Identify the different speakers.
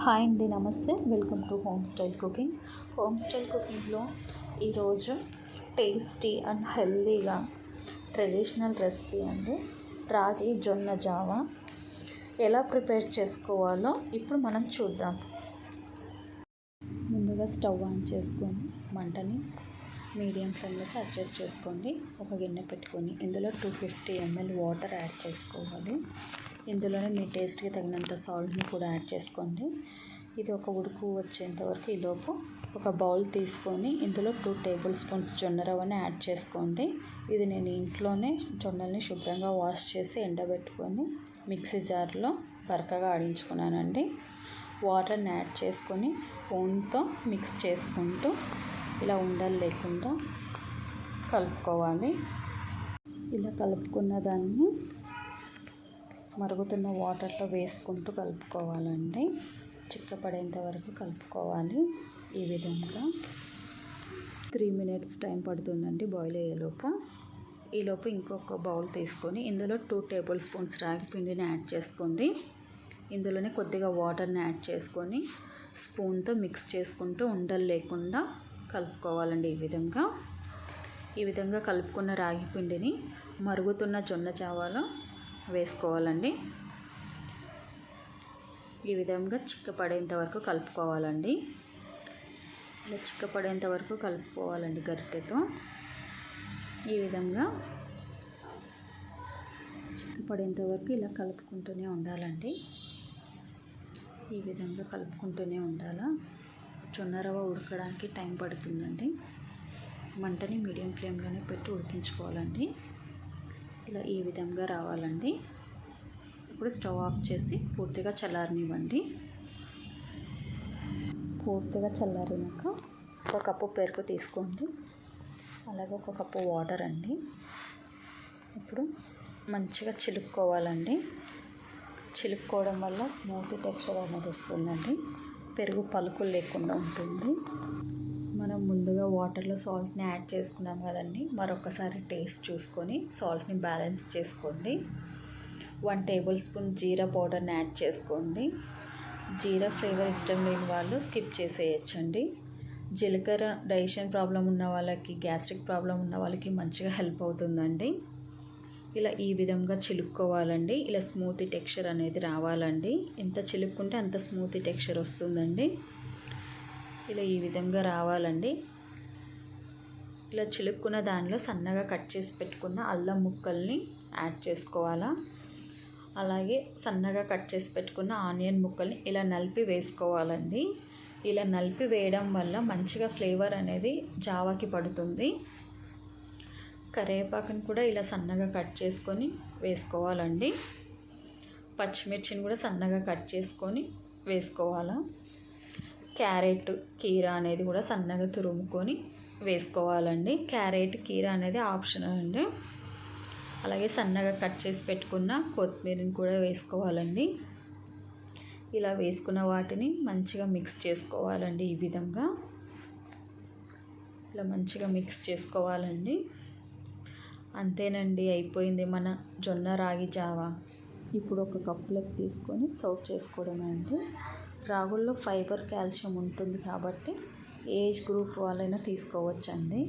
Speaker 1: Hi అండి, నమస్తే. Welcome to home style cooking. Home style కుకింగ్లో ఈరోజు టేస్టీ అండ్ హెల్తీగా ట్రెడిషనల్ రెసిపీ అండి, రాగి జొన్న జావా ఎలా ప్రిపేర్ చేసుకోవాలో ఇప్పుడు మనం చూద్దాం. ముందుగా స్టవ్ ఆన్ చేసుకొని మంటని మీడియం ఫ్లేమ్లోకి అడ్జస్ట్ చేసుకోండి. ఒక గిన్నె పెట్టుకొని ఇందులో 250 ml వాటర్ యాడ్ చేసుకోవాలి. ఇందులోనే మీ టేస్ట్కి తగినంత సాల్ట్ని కూడా యాడ్ చేసుకోండి. ఇది ఒక ఉడుకు వచ్చేంత వరకు ఈలోపు ఒక బౌల్ తీసుకొని ఇందులో 2 టేబుల్ స్పూన్స్ జొన్న రవ్వని యాడ్ చేసుకోండి. ఇది నేను ఇంట్లోనే జొన్నల్ని శుభ్రంగా వాష్ చేసి ఎండబెట్టుకొని మిక్సీ జార్లో బరకగా ఆడించుకున్నానండి. వాటర్ని యాడ్ చేసుకొని స్పూన్తో మిక్స్ చేసుకుంటూ ఇలా ఉండలు లేకుండా కలుపుకోవాలి. ఇలా కలుపుకున్న దాన్ని మరుగుతున్న వాటర్లో వేసుకుంటూ కలుపుకోవాలండి. చిక్కపడేంత వరకు కలుపుకోవాలి. ఈ విధంగా 3 minutes టైం పడుతుందండి బాయిల్ అయ్యేలోపు. ఈలోపు ఇంకొక బౌల్ తీసుకొని ఇందులో 2 టేబుల్ స్పూన్స్ రాగి పిండిని యాడ్ చేసుకోండి. ఇందులోనే కొద్దిగా వాటర్ని యాడ్ చేసుకొని స్పూన్తో మిక్స్ చేసుకుంటూ ఉండలు లేకుండా కలుపుకోవాలండి. ఈ విధంగా కలుపుకున్న రాగి పిండిని మరుగుతున్న జొన్న జావాలో వేసుకోవాలండి. ఈ విధంగా చిక్కపడేంత వరకు కలుపుకోవాలండి. ఇలా చిక్కపడేంత వరకు కలుపుకోవాలండి గరిటెతో. ఈ విధంగా చిక్కపడేంత వరకు ఇలా కలుపుకుంటూనే ఉండాలండి. ఈ విధంగా కలుపుకుంటూనే ఉండాలా. జొన్న రవ్వ ఉడకడానికి టైం పడుతుందండి. మంటని మీడియం ఫ్లేమ్లోనే పెట్టి ఉడికించుకోవాలండి. ఇలా ఈ విధంగా రావాలండి. ఇప్పుడు స్టవ్ ఆఫ్ చేసి పూర్తిగా చల్లారనివ్వండి. పూర్తిగా చల్లారినాక 1 కప్పు పెరుగు తీసుకోండి. అలాగే 1 కప్పు వాటర్ అండి. ఇప్పుడు మంచిగా చిలుక్కోవాలండి. చిలుక్కోవడం వల్ల స్మూత్ టెక్స్చర్ అనేది వస్తుందండి. పెరుగు పలుకులు లేకుండా ఉంటుంది. మనం ముందుగా వాటర్లో సాల్ట్ని యాడ్ చేసుకున్నాం కదండి. మరొకసారి టేస్ట్ చూసుకొని సాల్ట్ని బ్యాలెన్స్ చేసుకోండి. 1 టేబుల్ స్పూన్ జీరా పౌడర్ని యాడ్ చేసుకోండి. జీరా ఫ్లేవర్ ఇష్టం లేని వాళ్ళు స్కిప్ చేసేయచ్చండి. జీలకర్ర డైజెషన్ ప్రాబ్లం ఉన్న వాళ్ళకి, గ్యాస్ట్రిక్ ప్రాబ్లం ఉన్న వాళ్ళకి మంచిగా హెల్ప్ అవుతుందండి. ఇలా ఈ విధంగా చిలుక్కోవాలండి. ఇలా స్మూతీ టెక్స్చర్ అనేది రావాలండి. ఎంత చిలుక్కుంటే అంత స్మూతీ టెక్స్చర్ వస్తుందండి. ఇలా ఈ విధంగా రావాలండి. ఇలా చిలుక్కున్న దానిలో సన్నగా కట్ చేసి పెట్టుకున్న అల్లం ముక్కల్ని యాడ్ చేసుకోవాలా. అలాగే సన్నగా కట్ చేసి పెట్టుకున్న ఆనియన్ ముక్కల్ని ఇలా నలిపి వేసుకోవాలండి. ఇలా నలిపి వేయడం వల్ల మంచిగా ఫ్లేవర్ అనేది జావాకి పడుతుంది. కరివేపాకుని కూడా ఇలా సన్నగా కట్ చేసుకొని వేసుకోవాలండి. పచ్చిమిర్చిని కూడా సన్నగా కట్ చేసుకొని వేసుకోవాలా. క్యారెట్, కీరా అనేది కూడా సన్నగా తురుముకొని వేసుకోవాలండి. క్యారెట్, కీరా అనేది ఆప్షనల్ అండి. అలాగే సన్నగా కట్ చేసి పెట్టుకున్న కొత్తిమీరని కూడా వేసుకోవాలండి. ఇలా వేసుకున్న వాటిని మంచిగా మిక్స్ చేసుకోవాలండి. ఈ విధంగా ఇలా మంచిగా మిక్స్ చేసుకోవాలండి. అంతేనండి, అయిపోయింది మన జొన్న రాగి జావా. ఇప్పుడు 1 కప్పులోకి తీసుకొని సర్వ్ చేసుకోవడమే అండి. రాగుల్లో ఫైబర్, కాల్షియం ఉంటుంది కాబట్టి ఏజ్ గ్రూప్ వాళ్ళైనా తీసుకోవచ్చండి.